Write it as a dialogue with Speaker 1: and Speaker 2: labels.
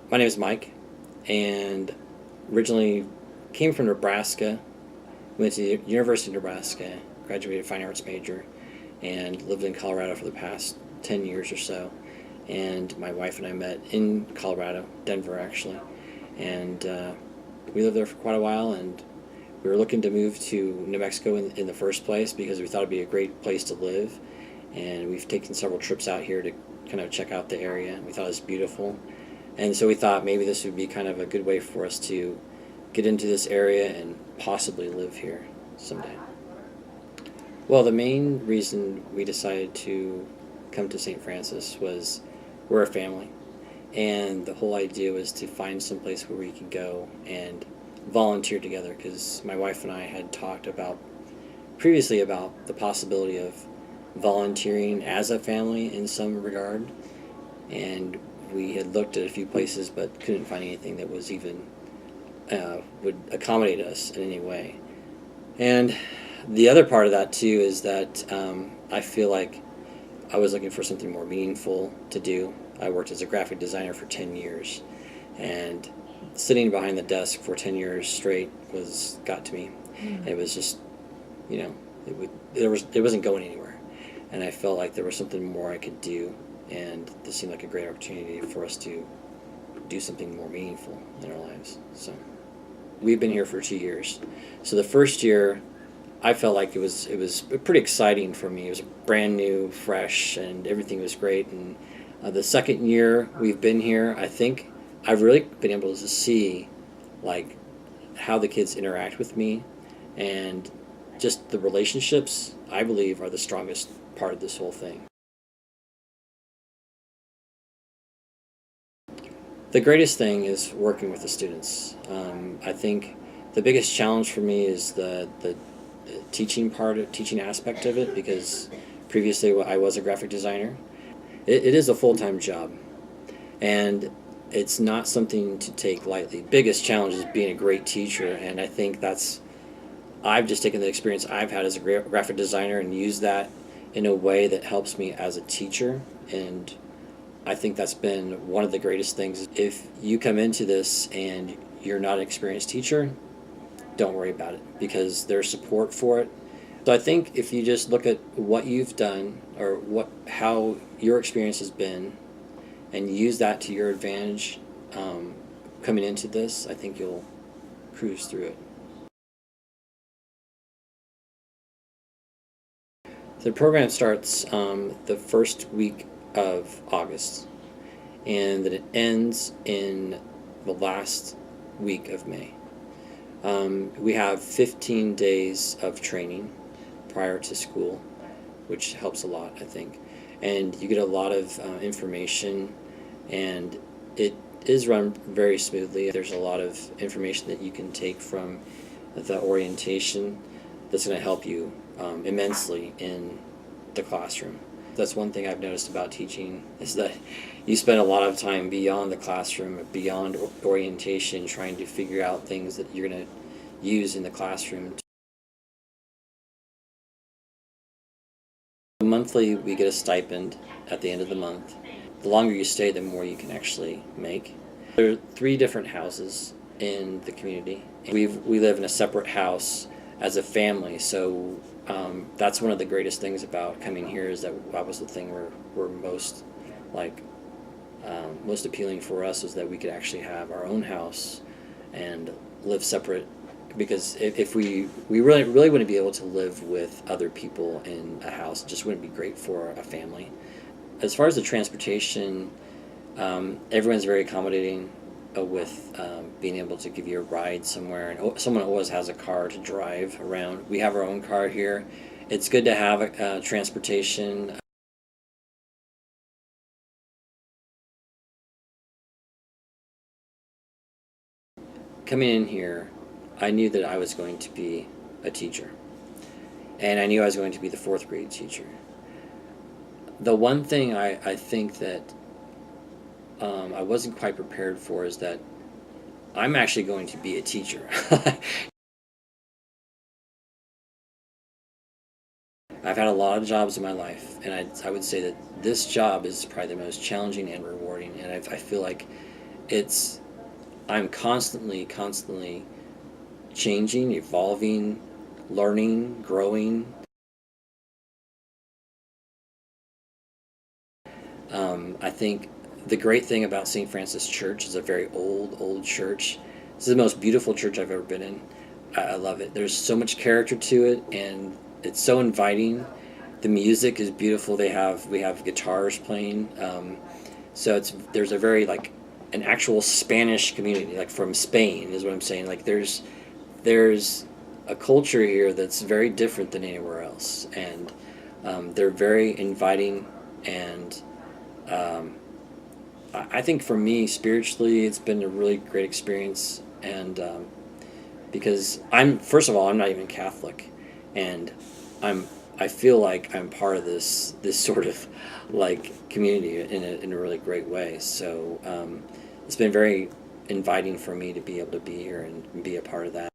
Speaker 1: My name is Mike, and originally came from Nebraska. Went to the University of Nebraska, graduated fine arts major, and lived in Colorado for the past 10 years or so. And my wife and I met in Colorado, Denver actually, and we lived there for quite a while. And we were looking to move to New Mexico in the first place because we thought it'd be a great place to live. And we've taken several trips out here to kind of check out the area. We thought it was beautiful. And so we thought maybe this would be kind of a good way for us to get into this area and possibly live here someday. Well, the main reason we decided to come to St. Francis was we're a family. And the whole idea was to find some place where we could go and volunteer together, because my wife and I had talked previously about the possibility of volunteering as a family in some regard, and we had looked at a few places but couldn't find anything that was even would accommodate us in any way. And the other part of that too is that I feel like I was looking for something more meaningful to do. I worked as a graphic designer for 10 years, and sitting behind the desk for 10 years straight got to me. It was just, it wasn't going anywhere, and I felt like there was something more I could do, and this seemed like a great opportunity for us to do something more meaningful in our lives. So we've been here for 2 years. So the first year, I felt like it was pretty exciting for me. It was brand new, fresh, and everything was great. And the second year we've been here, I think I've really been able to see like how the kids interact with me, and just the relationships, I believe, are the strongest part of this whole thing. The greatest thing is working with the students. I think the biggest challenge for me is the teaching aspect of it, because previously I was a graphic designer. It is a full-time job, and it's not something to take lightly. Biggest challenge is being a great teacher, and I think I've just taken the experience I've had as a graphic designer and used that in a way that helps me as a teacher, and I think that's been one of the greatest things. If you come into this and you're not an experienced teacher, don't worry about it, because there's support for it. So I think if you just look at what you've done, or how your experience has been, and use that to your advantage coming into this, I think you'll cruise through it. The program starts the first week of August, and then it ends in the last week of May. We have 15 days of training prior to school, which helps a lot, I think. And you get a lot of information, and it is run very smoothly. There's a lot of information that you can take from the orientation that's going to help you immensely in the classroom. That's one thing I've noticed about teaching, is that you spend a lot of time beyond the classroom, beyond orientation, trying to figure out things that you're going to use in the classroom. Monthly, we get a stipend at the end of the month. The longer you stay, the more you can actually make. There are 3 different houses in the community. We live in a separate house as a family, so that's one of the greatest things about coming here, is that was the thing we're most most appealing for us, is that we could actually have our own house and live separate. Because if we really wouldn't be able to live with other people in a house. It just wouldn't be great for a family. As far as the transportation, everyone's very accommodating with being able to give you a ride somewhere, and someone always has a car to drive around. We have our own car here. It's good to have transportation. Coming in here, I knew that I was going to be a teacher, and I knew I was going to be the 4th grade teacher. The one thing I think that I wasn't quite prepared for is that I'm actually going to be a teacher. I've had a lot of jobs in my life, and I would say that this job is probably the most challenging and rewarding, and I feel like it's I'm constantly changing, evolving, learning, growing. I think the great thing about St. Francis Church is a very old church. This is the most beautiful church I've ever been in. I love it. There's so much character to it, and it's so inviting. The music is beautiful. We have guitars playing. So there's a very like an actual Spanish community, like from Spain, is what I'm saying. Like there's a culture here that's very different than anywhere else, and they're very inviting. And I think for me spiritually, it's been a really great experience. And because first of all, I'm not even Catholic, and I feel like I'm part of this sort of like community in a really great way. So it's been very inviting for me to be able to be here and be a part of that.